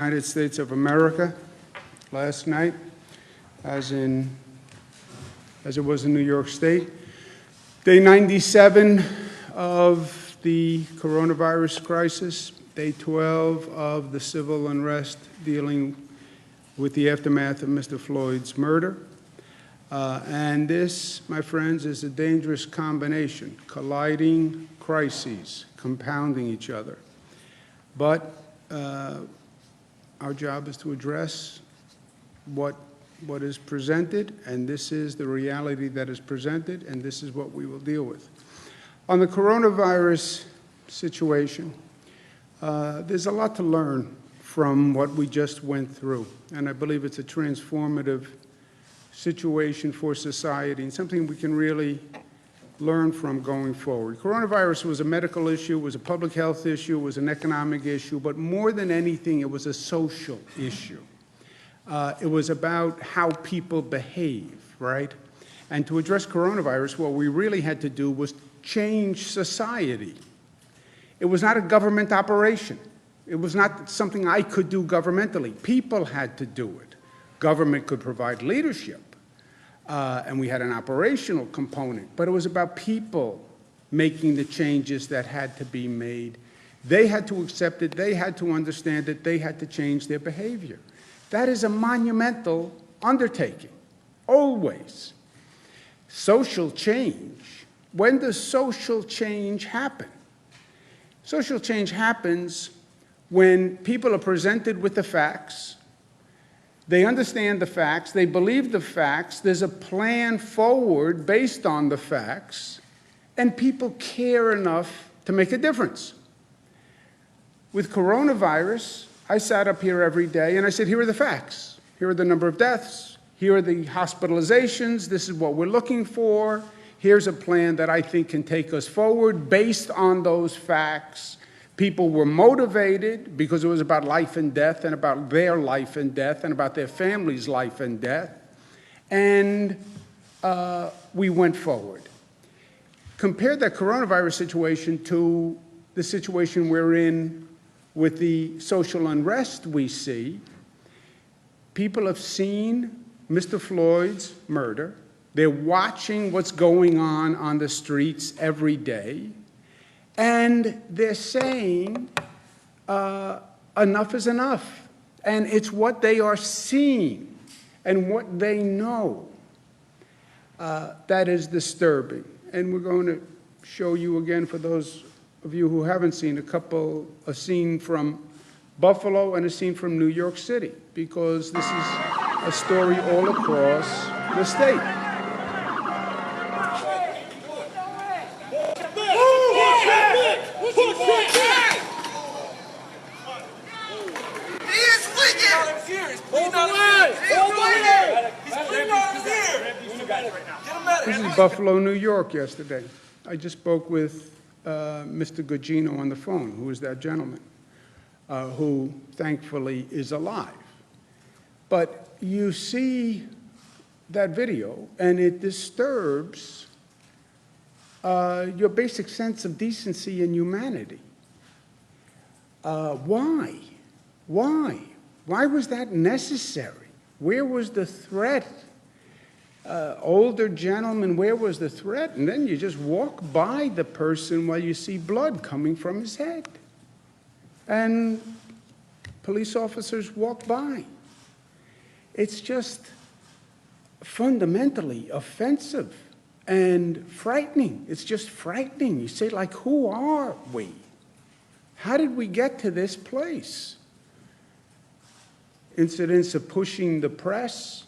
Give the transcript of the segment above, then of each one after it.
United States of America last night, as it was in New York State. Day 97 of the coronavirus crisis, day 12 of the civil unrest dealing with the aftermath of Mr. Floyd's murder. And this, my friends, is a dangerous combination, colliding crises, compounding each other. But our job is to address what is presented, and this is the reality that is presented, and this is what we will deal with. On the coronavirus situation, there's a lot to learn from what we just went through, and I believe it's a transformative situation for society and something we can really learn from going forward. Coronavirus was a medical issue, was a public health issue, was an economic issue, but more than anything, it was a social issue. It was about how people behave, right? And to address coronavirus, what we really had to do was change society. It was not a government operation. It was not something I could do governmentally. People had to do it. Government could provide leadership. And we had an operational component, but it was about people making the changes that had to be made. They had to accept it, they had to understand it, they had to change their behavior. That is a monumental undertaking, always. Social change. When does social change happen? Social change happens when people are presented with the facts. They understand the facts, they believe the facts, there's a plan forward based on the facts, and people care enough to make a difference. With coronavirus, I sat up here every day and I said, here are the facts. Here are the number of deaths. Here are the hospitalizations. This is what we're looking for. Here's a plan that I think can take us forward based on those facts. People were motivated because it was about life and death and about their life and death and about their family's life and death. And we went forward. Compare that coronavirus situation to the situation we're in with the social unrest we see. People have seen Mr. Floyd's murder. They're watching what's going on the streets every day. And they're saying enough is enough. And it's what they are seeing and what they know that is disturbing. And we're going to show you again, for those of you who haven't seen, a scene from Buffalo and a scene from New York City, because this is a story all across the state. This is Buffalo, New York yesterday. I just spoke with Mr. Gugino on the phone, who is that gentleman, who thankfully is alive. But you see that video, and it disturbs your basic sense of decency and humanity. Why? Why? Why was that necessary? Where was the threat? Older gentleman, where was the threat? And then you just walk by the person while you see blood coming from his head. And police officers walk by. It's just fundamentally offensive and frightening. It's just frightening. You say, like, who are we? How did we get to this place? Incidents of pushing the press.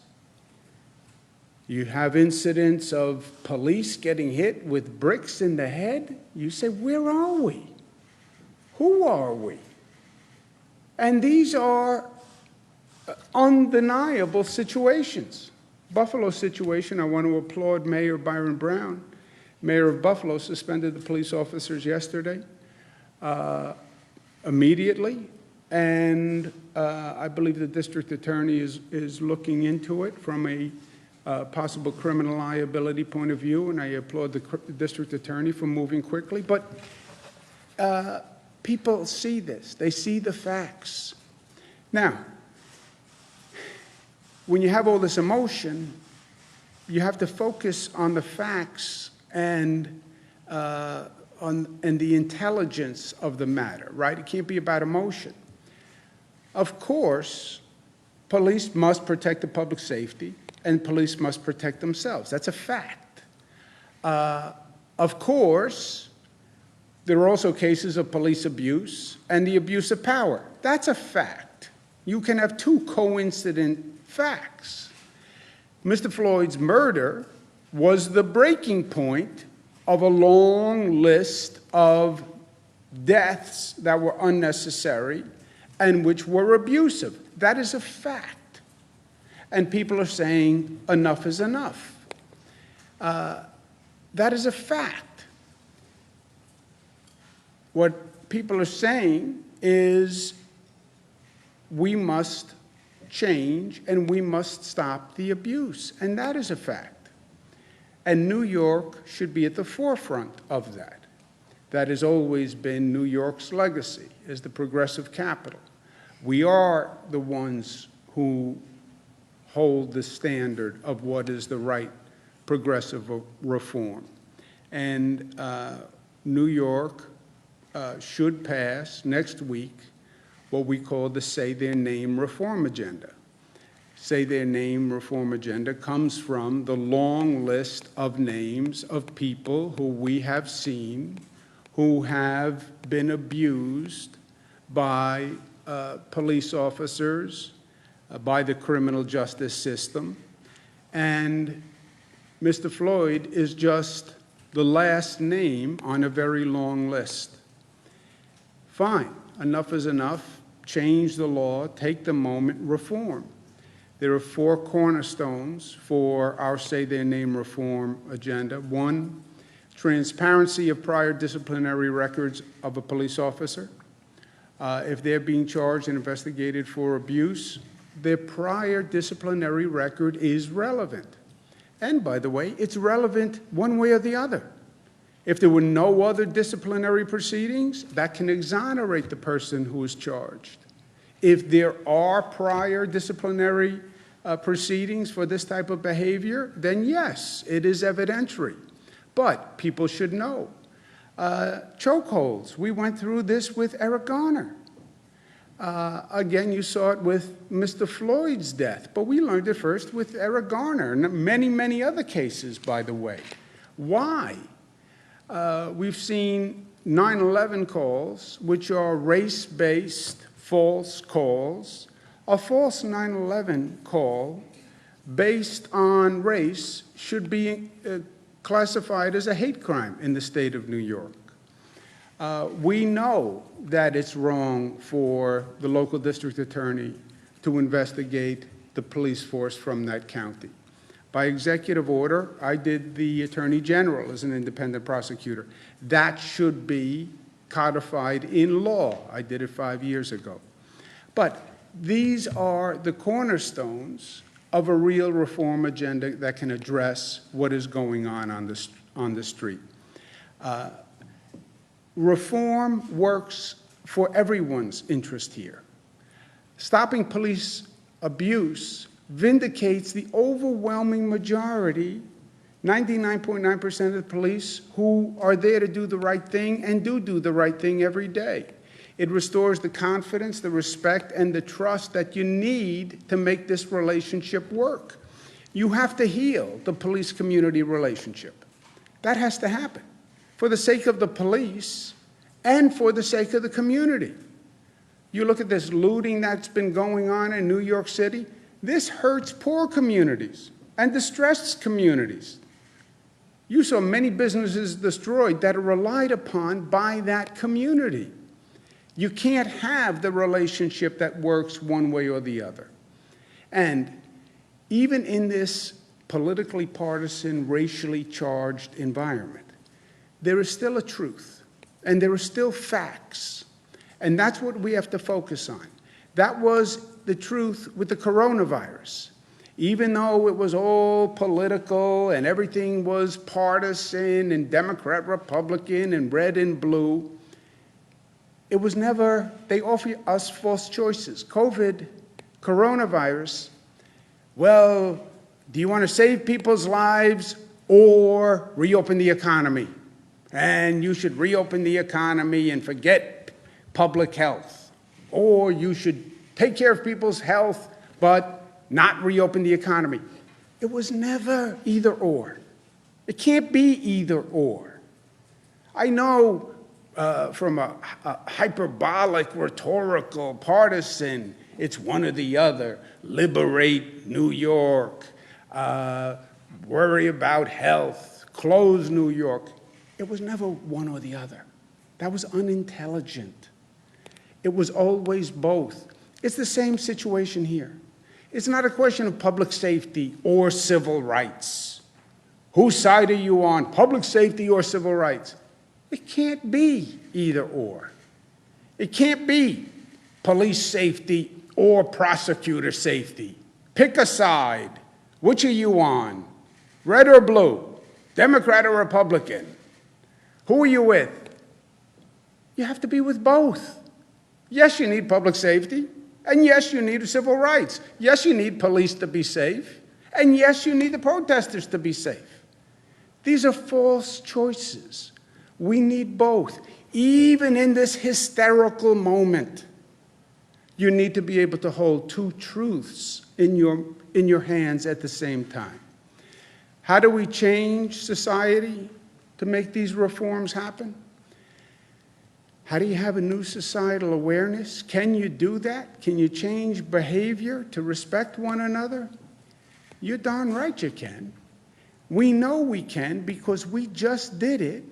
You have incidents of police getting hit with bricks in the head. You say, where are we? Who are we? And these are undeniable situations. Buffalo situation, I want to applaud Mayor Byron Brown. Mayor of Buffalo suspended the police officers yesterday, immediately. And I believe the district attorney is looking into it from a possible criminal liability point of view, and I applaud the district attorney for moving quickly. But people see this. They see the facts. Now, when you have all this emotion, you have to focus on the facts and the intelligence of the matter, right? It can't be about emotion. Of course, police must protect the public safety, and police must protect themselves. That's a fact. Of course, there are also cases of police abuse and the abuse of power. That's a fact. You can have two coincident facts. Mr. Floyd's murder was the breaking point of a long list of deaths that were unnecessary and which were abusive. That is a fact. And people are saying enough is enough. That is a fact. What people are saying is we must change and we must stop the abuse, and that is a fact. And New York should be at the forefront of that. That has always been New York's legacy as the progressive capital. We are the ones who hold the standard of what is the right progressive reform. And New York should pass next week what we call the Say Their Name reform agenda. Say Their Name reform agenda comes from the long list of names of people who we have seen who have been abused by police officers, by the criminal justice system. And Mr. Floyd is just the last name on a very long list. Fine, enough is enough. Change the law, take the moment, reform. There are 4 cornerstones for our Say Their Name reform agenda. 1, transparency of prior disciplinary records of a police officer. If they're being charged and investigated for abuse, their prior disciplinary record is relevant. And by the way, it's relevant one way or the other. If there were no other disciplinary proceedings, that can exonerate the person who is charged. If there are prior disciplinary proceedings for this type of behavior, then yes, it is evidentiary. But people should know. Chokeholds, we went through this with Eric Garner. Again, you saw it with Mr. Floyd's death, but we learned it first with Eric Garner and many, many other cases, by the way. Why? We've seen 9/11 calls, which are race-based false calls. A false 9/11 call based on race should be classified as a hate crime in the state of New York. We know that it's wrong for the local district attorney to investigate the police force from that county. By executive order, I did the Attorney General as an independent prosecutor. That should be codified in law. I did it 5 years ago. But these are the cornerstones of a real reform agenda that can address what is going on the street. Reform works for everyone's interest here. Stopping police abuse vindicates the overwhelming majority, 99.9% of the police, who are there to do the right thing and do the right thing every day. It restores the confidence, the respect, and the trust that you need to make this relationship work. You have to heal the police-community relationship. That has to happen for the sake of the police and for the sake of the community. You look at this looting that's been going on in New York City. This hurts poor communities and distressed communities. You saw many businesses destroyed that are relied upon by that community. You can't have the relationship that works one way or the other. And even in this politically partisan, racially charged environment, there is still a truth, and there are still facts. And that's what we have to focus on. That was the truth with the coronavirus. Even though it was all political and everything was partisan and Democrat, Republican, and red and blue, It was never, they offer us false choices. COVID, coronavirus, well, do you want to save people's lives or reopen the economy? And you should reopen the economy and forget public health. Or you should take care of people's health, but not reopen the economy. It was never either or. It can't be either or. I know from a hyperbolic, rhetorical, partisan, it's one or the other. Liberate New York, worry about health, close New York. It was never one or the other. That was unintelligent. It was always both. It's the same situation here. It's not a question of public safety or civil rights. Whose side are you on, public safety or civil rights? It can't be either or. It can't be police safety or prosecutor safety. Pick a side. Which are you on? Red or blue? Democrat or Republican? Who are you with? You have to be with both. Yes, you need public safety. And yes, you need civil rights. Yes, you need police to be safe. And yes, you need the protesters to be safe. These are false choices. We need both. Even in this hysterical moment, you need to be able to hold two truths in your hands at the same time. How do we change society to make these reforms happen? How do you have a new societal awareness? Can you do that? Can you change behavior to respect one another? You're darn right you can. We know we can because we just did it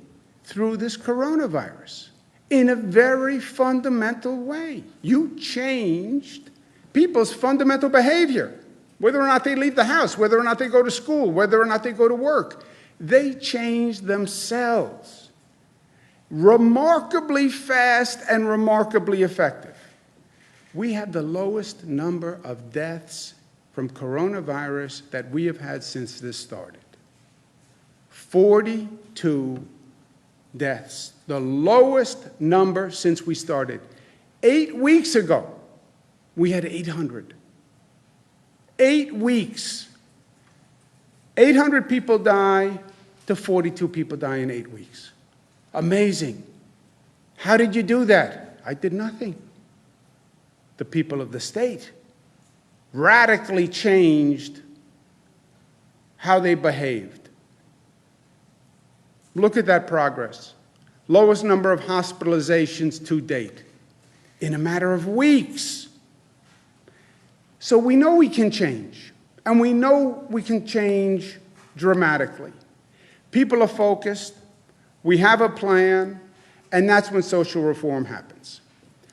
through this coronavirus in a very fundamental way. You changed people's fundamental behavior, whether or not they leave the house, whether or not they go to school, whether or not they go to work. They changed themselves. Remarkably fast and remarkably effective. We have the lowest number of deaths from coronavirus that we have had since this started. 42 deaths, the lowest number since we started. 8 weeks ago, we had 800. 8 weeks. 800 people die to 42 people die in 8 weeks. Amazing. How did you do that? I did nothing. The people of the state radically changed how they behaved. Look at that progress. Lowest number of hospitalizations to date in a matter of weeks. So we know we can change, and we know we can change dramatically. People are focused, we have a plan, and that's when social reform happens,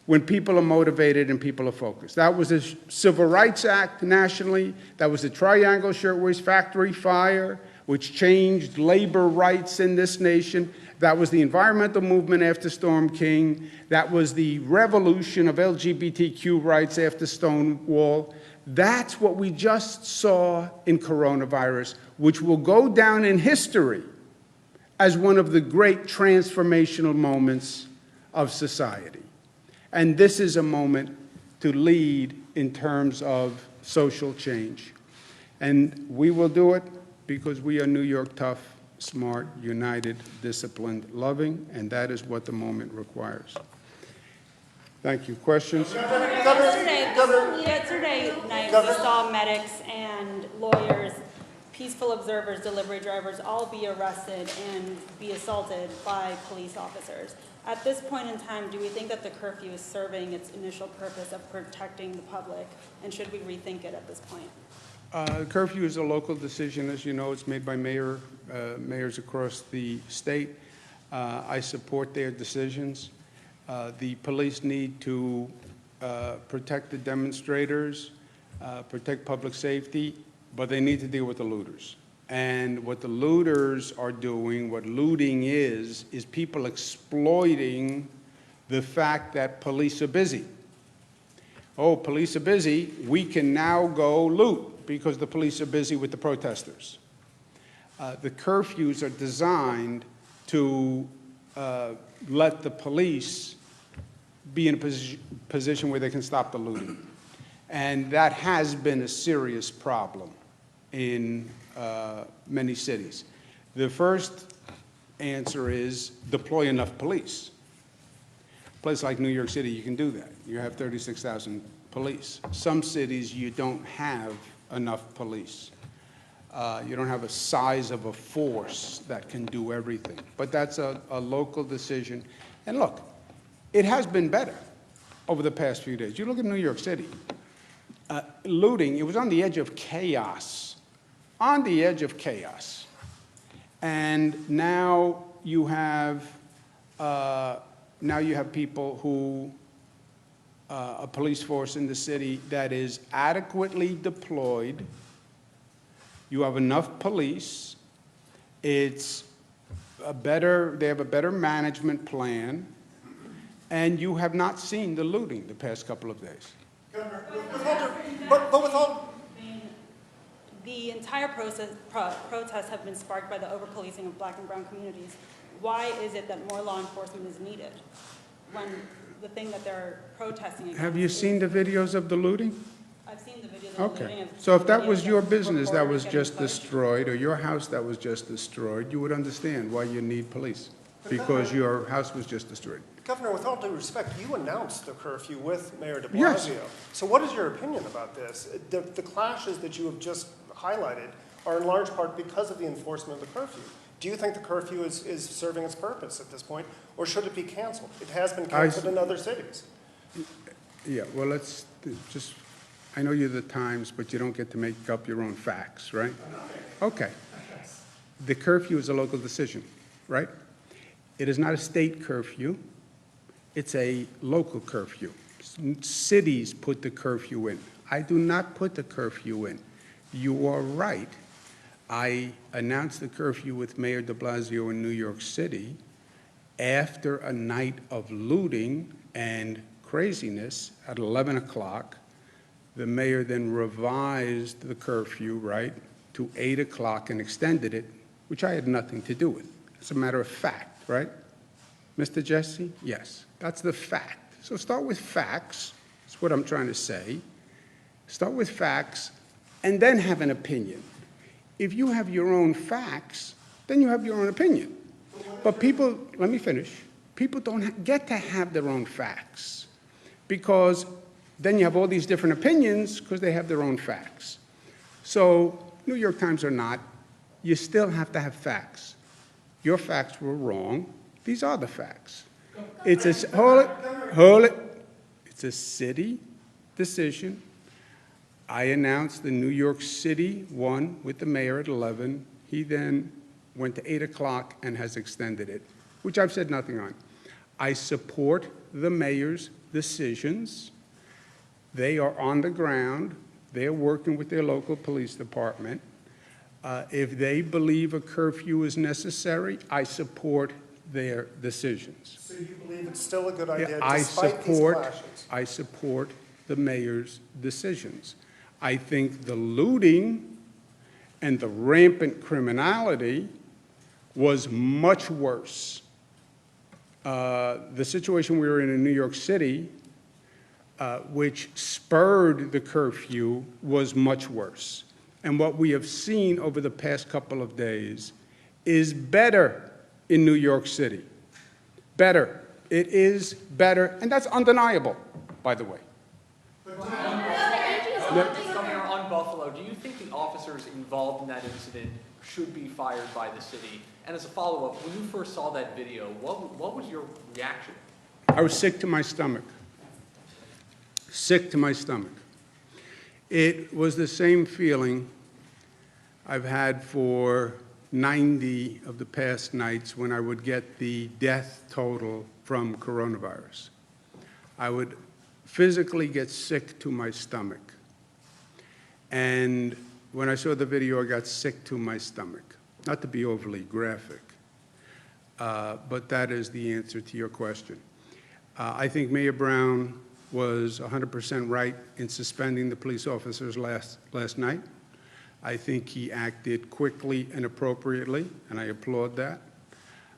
when people are motivated and people are focused. That was the Civil Rights Act nationally, that was the Triangle Shirtwaist Factory fire, which changed labor rights in this nation. That was the environmental movement after Storm King. That was the revolution of LGBTQ rights after Stonewall. That's what we just saw in coronavirus, which will go down in history as one of the great transformational moments of society. And this is a moment to lead in terms of social change. And we will do it because we are New York tough, smart, united, disciplined, loving, and that is what the moment requires. Thank you. Questions? Yesterday night, we saw medics and lawyers, peaceful observers, delivery drivers, all be arrested and be assaulted by police officers. At this point in time, do we think that the curfew is serving its initial purpose of protecting the public, and should we rethink it at this point? Curfew is a local decision. As you know, it's made by mayors across the state. I support their decisions. The police need to protect the demonstrators, protect public safety, but they need to deal with the looters. And what the looters are doing, what looting is people exploiting the fact that police are busy. Oh, police are busy, we can now go loot because the police are busy with the protesters. The curfews are designed to let the police be in a position where they can stop the looting. And that has been a serious problem in many cities. The first answer is deploy enough police. A place like New York City, you can do that. You have 36,000 police. Some cities, you don't have enough police. You don't have a size of a force that can do everything. But that's a local decision. And look, it has been better over the past few days. You look at New York City, looting, it was on the edge of chaos, on the edge of chaos. And now you have people who, a police force in the city that is adequately deployed. You have enough police. It's they have a better management plan, and you have not seen the looting the past couple of days. Governor, but with all... The entire protests have been sparked by the over-policing of black and brown communities. Why is it that more law enforcement is needed when the thing that they're protesting against? Have you seen the videos of the looting? I've seen the videos of the looting. Okay. So if that was your videos business that of was getting just footage. destroyed, or your house that was just destroyed, you would understand why you need police, because your house was just destroyed. Governor, with all due respect, you announced the curfew with Mayor de Blasio. Yes. So what is your opinion about this? The clashes that you have just highlighted are in large part because of the enforcement of the curfew. Do you think the curfew is serving its purpose at this point, or should it be canceled? It has been canceled in other cities. Yeah, well, let's just, I know you're the Times, but you don't get to make up your own facts, right? Okay. The curfew is a local decision, right? It is not a state curfew. It's a local curfew. Cities put the curfew in. I do not put the curfew in. You are right. I announced the curfew with Mayor de Blasio in New York City after a night of looting and craziness at 11 o'clock. The mayor then revised the curfew, right, to 8 o'clock and extended it, which I had nothing to do with. It's a matter of fact, right? Mr. Jesse? Yes, that's the fact. So start with facts. That's what I'm trying to say. Start with facts and then have an opinion. If you have your own facts, then you have your own opinion. But people, let me finish. People don't get to have their own facts because then you have all these different opinions because they have their own facts. So New York Times or not, you still have to have facts. Your facts were wrong. These are the facts. It's a, hold it. It's a city decision. I announced the New York City one with the mayor at 11. He then went to 8 o'clock and has extended it, which I've said nothing on. I support the mayor's decisions. They are on the ground. They're working with their local police department. If they believe a curfew is necessary, I support their decisions. So you believe it's still a good idea I despite these clashes? I support the mayor's decisions. I think the looting and the rampant criminality was much worse. The situation we were in New York City, which spurred the curfew, was much worse. And what we have seen over the past couple of days is better in New York City. Better. It is better, and that's undeniable, by the way. Governor, on Buffalo, do you think the officers involved in that incident should be fired by the city? And as a follow-up, when you first saw that video, what was your reaction? I was sick to my stomach. Sick to my stomach. It was the same feeling I've had for 90 of the past nights when I would get the death total from coronavirus. I would physically get sick to my stomach. And when I saw the video, I got sick to my stomach. Not to be overly graphic, but that is the answer to your question. I think Mayor Brown was 100% right in suspending the police officers last night. I think he acted quickly and appropriately, and I applaud that.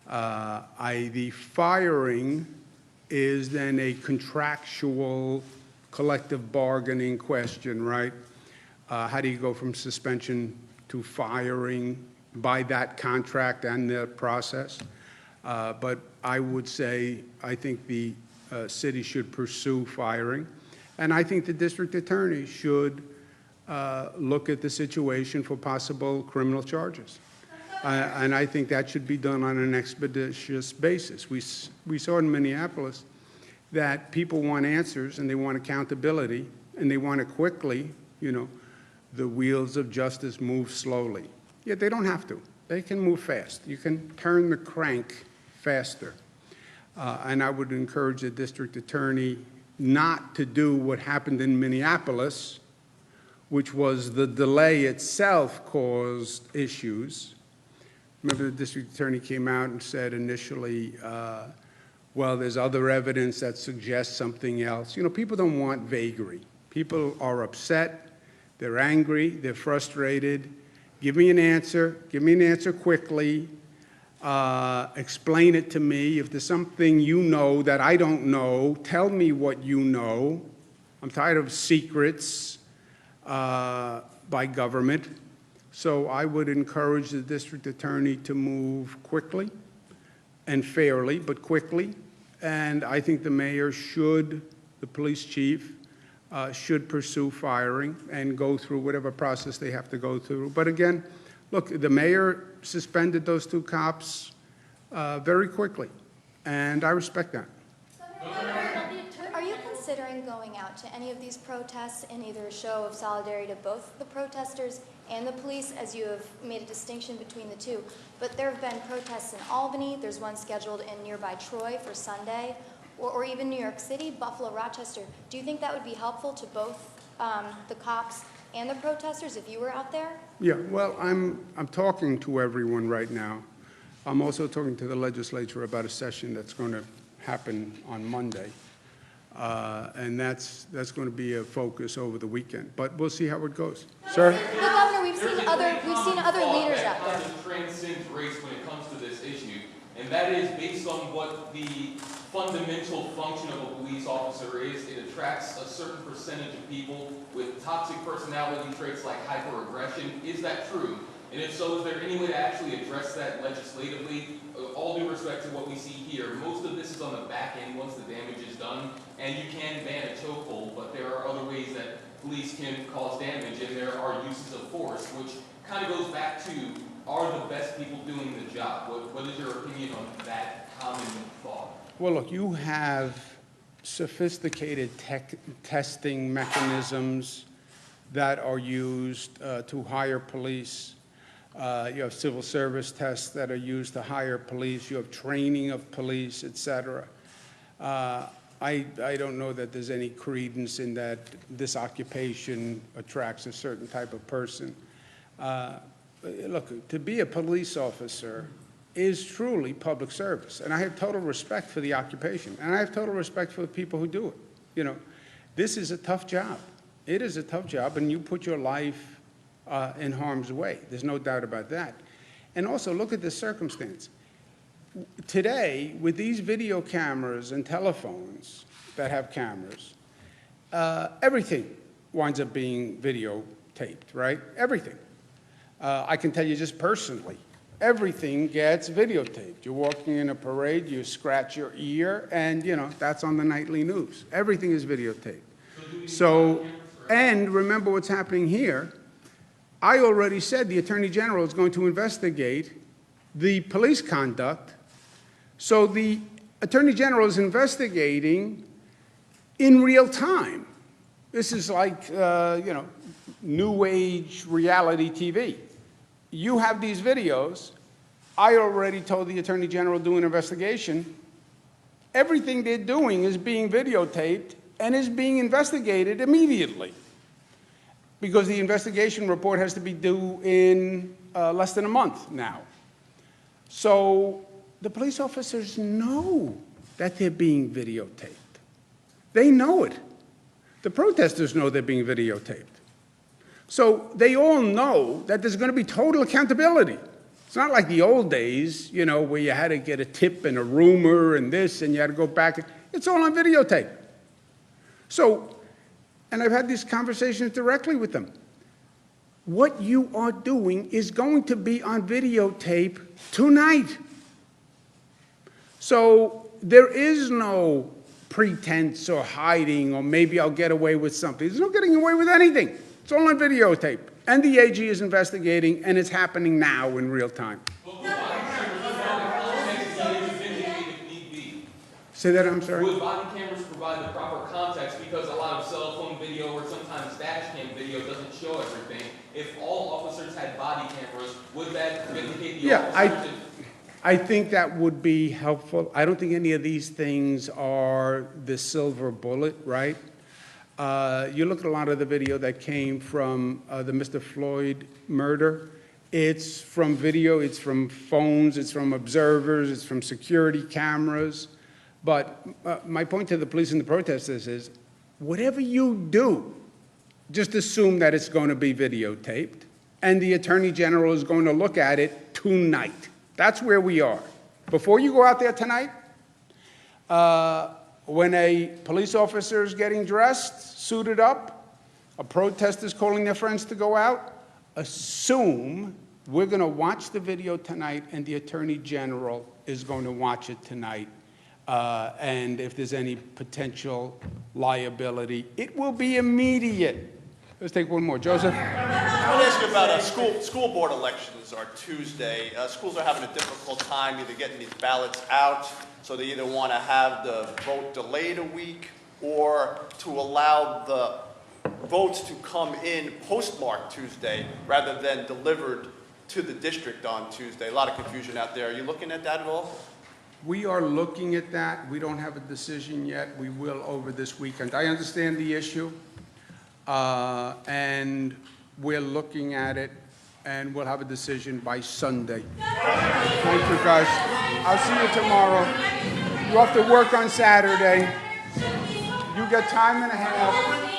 The firing is then a contractual collective bargaining question, right? How do you go from suspension to firing by that contract and the process? But I would say, I think the city should pursue firing, and I think the district attorney should look at the situation for possible criminal charges. And I think that should be done on an expeditious basis. We saw in Minneapolis that people want answers and they want accountability and they want it quickly. You know, the wheels of justice move slowly. Yet they don't have to. They can move fast. You can turn the crank faster. And I would encourage the district attorney not to do what happened in Minneapolis, which was the delay itself caused issues. Remember, the district attorney came out and said initially, well, there's other evidence that suggests something else. You know, people don't want vagary. People are upset, they're angry, they're frustrated. Give me an answer quickly. Explain it to me. If there's something you know that I don't know, tell me what you know. I'm tired of secrets by government. So I would encourage the district attorney to move quickly and fairly, but quickly. And I think the mayor should, the police chief, should pursue firing and go through whatever process they have to go through. But again, look, the mayor suspended those two cops very quickly, and I respect that. Are you considering going out to any of these protests in either a show of solidarity to both the protesters and the police, as you have made a distinction between the two? But there have been protests in Albany, there's one scheduled in nearby Troy for Sunday, or even New York City, Buffalo, Rochester. Do you think that would be helpful to both the cops and the protesters if you were out there? Yeah, well, I'm talking to everyone right now. I'm also talking to the legislature about a session that's going to happen on Monday. And that's going to be a focus over the weekend. But we'll see how it goes. Sir? The governor, we've seen other leaders out there. That kind of transcends race when it comes to this issue, and that is based on what the fundamental function of a police officer is. It attracts a certain percentage of people with toxic personality traits like hyperaggression. Is that true? And if so, is there any way to actually address that legislatively? All due respect to what we see here, most of this is on the back end once the damage is done, and you can ban a chokehold, but there are other ways that police can cause damage, and there are uses of force, which kind of goes back to, are the best people doing the job? What is your opinion on that common thought? Well, look, you have sophisticated testing mechanisms that are used to hire police. You have civil service tests that are used to hire police. You have training of police, et cetera. I don't know that there's any credence in that this occupation attracts a certain type of person. Look, to be a police officer is truly public service, and I have total respect for the occupation, and I have total respect for the people who do it. You know, this is a tough job. It is a tough job, and you put your life in harm's way. There's no doubt about that. And also, look at the circumstance. Today, with these video cameras and telephones that have cameras, everything winds up being videotaped, right? Everything. I can tell you just personally, everything gets videotaped. You're walking in a parade, you scratch your ear, and, you know, that's on the nightly news. Everything is videotaped. So, and remember what's happening here. I already said the Attorney General is going to investigate the police conduct. So the Attorney General is investigating in real time. This is like, you know, new age reality TV. You have these videos. I already told the Attorney General to do an investigation. Everything they're doing is being videotaped and is being investigated immediately, because the investigation report has to be due in less than a month now. So the police officers know that they're being videotaped. They know it. The protesters know they're being videotaped. So they all know that there's going to be total accountability. It's not like the old days, you know, where you had to get a tip and a rumor and this, and you had to go back. It's all on videotape. So, and I've had these conversations directly with them. What you are doing is going to be on videotape tonight. So there is no pretense or hiding or maybe I'll get away with something. There's no getting away with anything. It's all on videotape. And the AG is investigating, and it's happening now in real time. Say that, I'm sorry? Would body cameras provide the proper context, because a lot of cell phone video or sometimes dash cam video doesn't show everything? If all officers had body cameras, would that vindicate the Yeah, officers? I think that would be helpful. I don't think any of these things are the silver bullet, right? You look at a lot of the video that came from the Mr. Floyd murder. It's from video, it's from phones, it's from observers, it's from security cameras. But my point to the police and the protesters is, whatever you do, just assume that it's going to be videotaped, and the Attorney General is going to look at it tonight. That's where we are. Before you go out there tonight, when a police officer is getting dressed, suited up, a protester is calling their friends to go out, assume we're going to watch the video tonight and the Attorney General is going to watch it tonight. And if there's any potential liability, it will be immediate. Let's take one more. Joseph? I want to ask you about school board elections are Tuesday. Schools are having a difficult time either getting these ballots out, so they either want to have the vote delayed a week or to allow the votes to come in postmarked Tuesday rather than delivered to the district on Tuesday. A lot of confusion out there. Are you looking at that at all? We are looking at that. We don't have a decision yet. We will over this weekend. I understand the issue, and we're looking at it, and we'll have a decision by Sunday. Thank you, guys. I'll see you tomorrow. You have to work on Saturday. You get time and a half.